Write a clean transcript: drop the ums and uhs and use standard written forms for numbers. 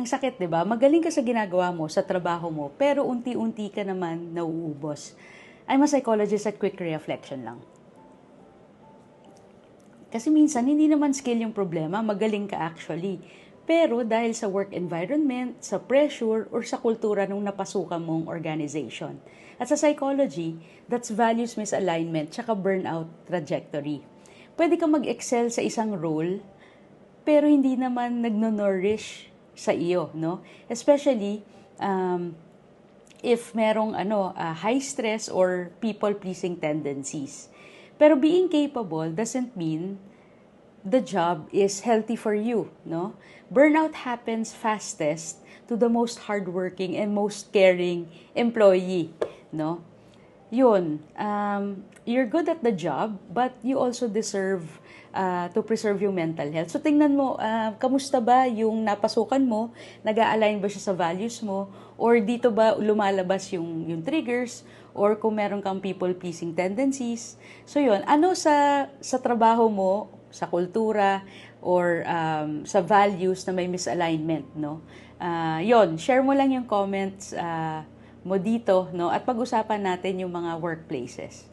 Ang sakit, 'di ba? Magaling ka sa ginagawa mo, sa trabaho mo, pero unti-unti ka naman nauubos. I'm a psychologist at quick reflection lang. Kasi minsan, hindi naman skill yung problema, magaling ka actually. Pero dahil sa work environment, sa pressure, or sa kultura nung napasukan mong organization. At sa psychology, that's values misalignment, tsaka burnout trajectory. Pwede ka mag-excel sa isang role, pero hindi naman nagno-nourish sa iyo, no? Especially, if merong high stress or people-pleasing tendencies. Pero being capable doesn't mean the job is healthy for you, no? Burnout happens fastest to the most hardworking and most caring employee, no? Yun, you're good at the job, but you also deserve to preserve yung mental health. So, tingnan mo, kamusta ba yung napasukan mo? Nag-a-align ba siya sa values mo? Or dito ba lumalabas yung triggers? Or kung meron kang people-pleasing tendencies? So, yun, ano sa trabaho mo, sa kultura, or sa values na may misalignment, no? Yun, share mo lang yung comments mo dito, no? At pag-usapan natin yung mga workplaces.